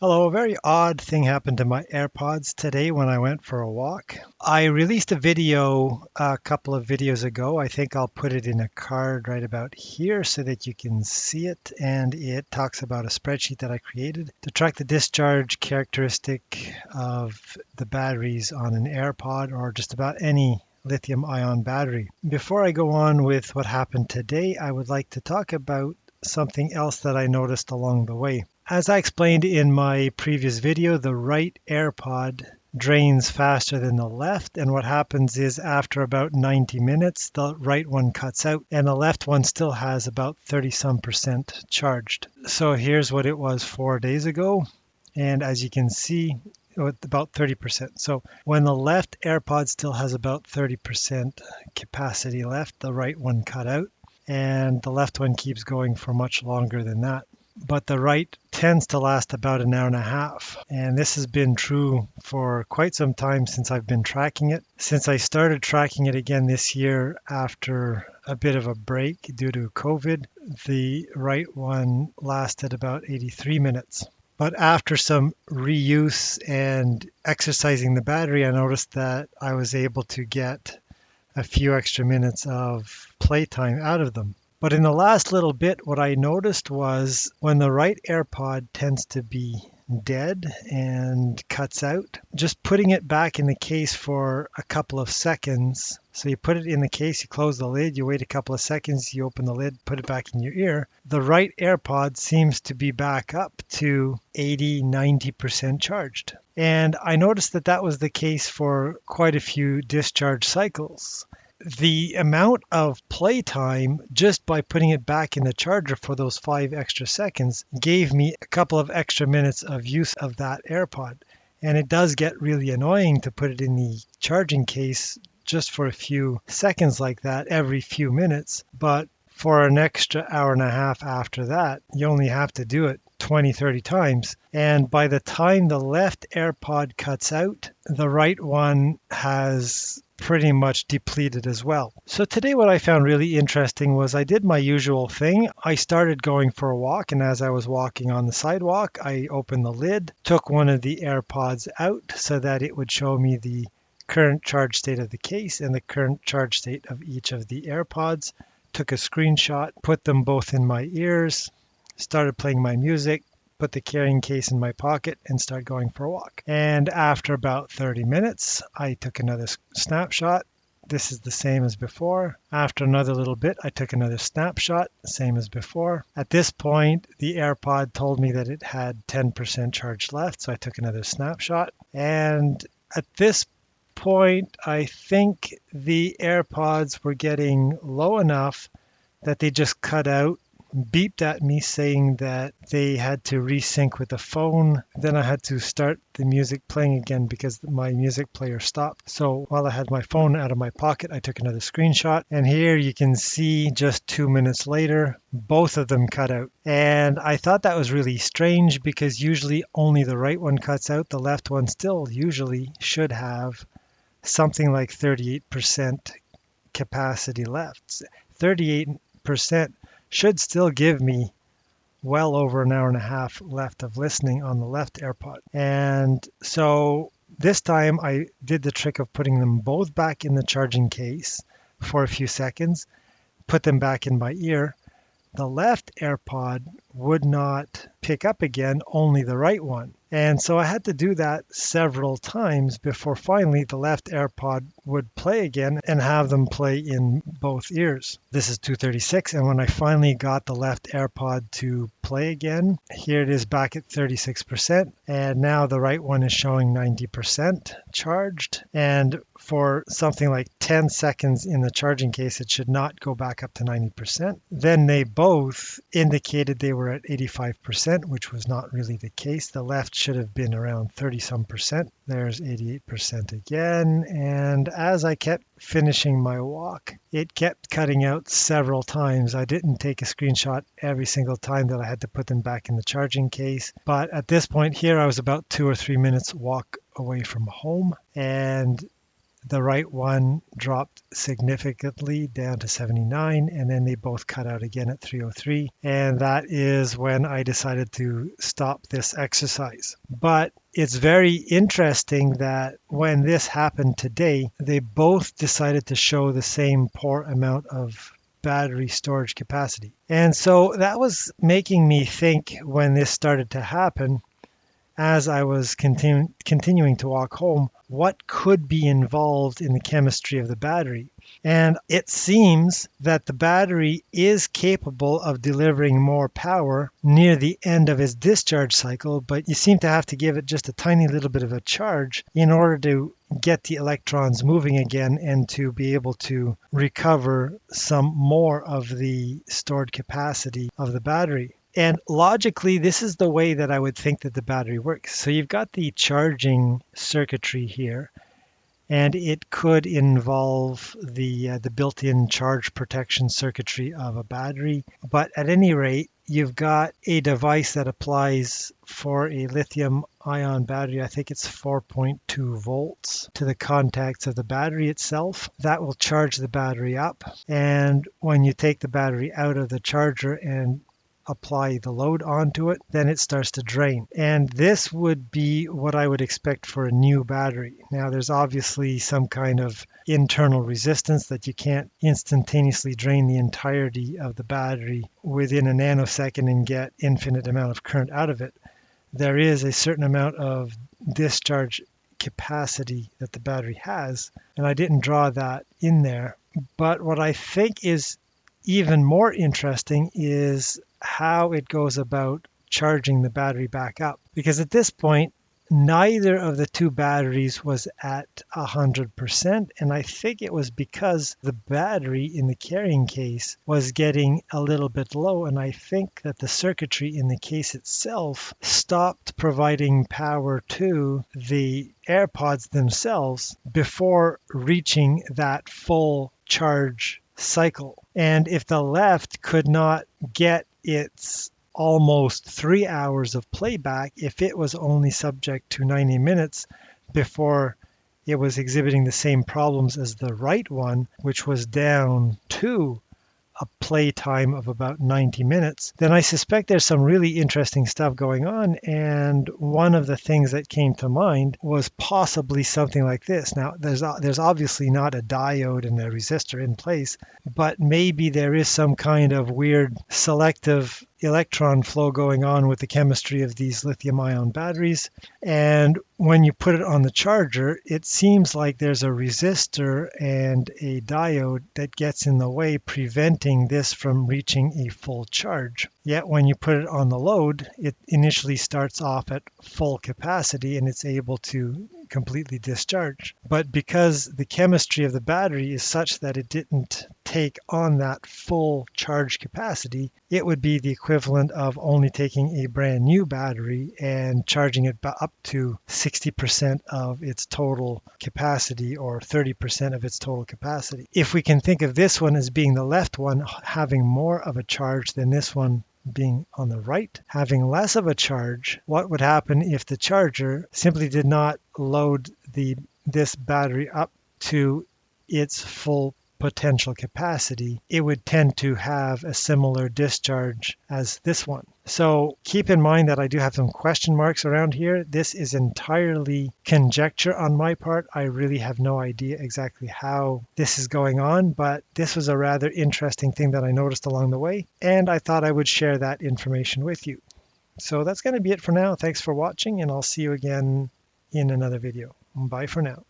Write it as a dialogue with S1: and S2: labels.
S1: Hello, a very odd thing happened to my AirPods today when I went for a walk. I released a video a couple of videos ago. I think I'll put it in a card right about here so that you can see it. And it talks about a spreadsheet that I created to track the discharge characteristic of the batteries on an AirPod or just about any lithium ion battery. Before I go on with what happened today, I would like to talk about something else that I noticed along the way. As I explained in my previous video, the right AirPod drains faster than the left, and what happens is after about 90 minutes, the right one cuts out and the left one still has about 30 some percent charged. So here's what it was 4 days ago, and as you can see, with about 30%. So when the left AirPod still has about 30% capacity left, the right one cut out, and the left one keeps going for much longer than that. But the right tends to last about an hour and a half. And this has been true for quite some time since I've been tracking it. Since I started tracking it again this year after a bit of a break due to COVID, the right one lasted about 83 minutes. But after some reuse and exercising the battery, I noticed that I was able to get a few extra minutes of playtime out of them. But in the last little bit, what I noticed was when the right AirPod tends to be dead and cuts out, just putting it back in the case for a couple of seconds. So you put it in the case, you close the lid, you wait a couple of seconds, you open the lid, put it back in your ear. The right AirPod seems to be back up to 80-90% charged. And I noticed that that was the case for quite a few discharge cycles. The amount of playtime just by putting it back in the charger for those 5 extra seconds gave me a couple of extra minutes of use of that AirPod. And it does get really annoying to put it in the charging case just for a few seconds like that every few minutes. But for an extra hour and a half after that, you only have to do it 20-30 times. And by the time the left AirPod cuts out, the right one has pretty much depleted as well. So today what I found really interesting was I did my usual thing. I started going for a walk, and as I was walking on the sidewalk, I opened the lid, took one of the AirPods out so that it would show me the current charge state of the case and the current charge state of each of the AirPods, took a screenshot, put them both in my ears, started playing my music, put the carrying case in my pocket and start going for a walk. And after about 30 minutes, I took another snapshot. This is the same as before. After another little bit, I took another snapshot, same as before. At this point, the AirPod told me that it had 10% charge left, so I took another snapshot. And at this point, I think the AirPods were getting low enough that they just cut out, beeped at me saying that they had to resync with the phone. Then I had to start the music playing again because my music player stopped. So while I had my phone out of my pocket, I took another screenshot. And here you can see just 2 minutes later, both of them cut out. And I thought that was really strange because usually only the right one cuts out. The left one still usually should have something like 38% capacity left. 38% should still give me well over an hour and a half left of listening on the left AirPod. And so this time I did the trick of putting them both back in the charging case for a few seconds, put them back in my ear. The left AirPod would not pick up again, only the right one. And so I had to do that several times before finally the left AirPod would play again and have them play in both ears. This is 236, and when I finally got the left AirPod to play again, here it is back at 36%, and now the right one is showing 90% charged. And for something like 10 seconds in the charging case, it should not go back up to 90%. Then they both indicated they were at 85%, which was not really the case. The left should have been around 30 some percent. There's 88% again. And as I kept finishing my walk, it kept cutting out several times. I didn't take a screenshot every single time that I had to put them back in the charging case. But at this point here, I was about 2 or 3 minutes walk away from home. And The right one dropped significantly down to 79, and then they both cut out again at 303. And that is when I decided to stop this exercise. But it's very interesting that when this happened today, they both decided to show the same poor amount of battery storage capacity. And so that was making me think when this started to happen, as I was continuing to walk home, what could be involved in the chemistry of the battery. And it seems that the battery is capable of delivering more power near the end of its discharge cycle, but you seem to have to give it just a tiny little bit of a charge in order to get the electrons moving again and to be able to recover some more of the stored capacity of the battery. And logically, this is the way that I would think that the battery works. So you've got the charging circuitry here, and it could involve the built-in charge protection circuitry of a battery. But at any rate, you've got a device that applies for a lithium-ion battery. I think it's 4.2 volts to the contacts of the battery itself. That will charge the battery up. And when you take the battery out of the charger and apply the load onto it, then it starts to drain. And this would be what I would expect for a new battery. Now, there's obviously some kind of internal resistance that you can't instantaneously drain the entirety of the battery within a nanosecond and get infinite amount of current out of it. There is a certain amount of discharge capacity that the battery has, and I didn't draw that in there. But what I think is even more interesting is how it goes about charging the battery back up. Because at this point, neither of the two batteries was at 100%, and I think it was because the battery in the carrying case was getting a little bit low, and I think that the circuitry in the case itself stopped providing power to the AirPods themselves before reaching that full charge cycle. And if the left could not get its almost 3 hours of playback, if it was only subject to 90 minutes before it was exhibiting the same problems as the right one, which was down to a play time of about 90 minutes, then I suspect there's some really interesting stuff going on. And one of the things that came to mind was possibly something like this. Now, there's obviously not a diode and a resistor in place, but maybe there is some kind of weird selective electron flow going on with the chemistry of these lithium-ion batteries. And when you put it on the charger, it seems like there's a resistor and a diode that gets in the way, preventing this from reaching a full charge. Yet when you put it on the load, it initially starts off at full capacity and it's able to completely discharge. But because the chemistry of the battery is such that it didn't take on that full charge capacity, it would be the equivalent of only taking a brand new battery and charging it up to 60% of its total capacity or 30% of its total capacity. If we can think of this one as being the left one having more of a charge than this one being on the right, having less of a charge, what would happen if the charger simply did not load this battery up to its full potential capacity? It would tend to have a similar discharge as this one. So keep in mind that I do have some question marks around here. This is entirely conjecture on my part. I really have no idea exactly how this is going on, but this was a rather interesting thing that I noticed along the way, and I thought I would share that information with you. So that's going to be it for now. Thanks for watching, and I'll see you again in another video. Bye for now.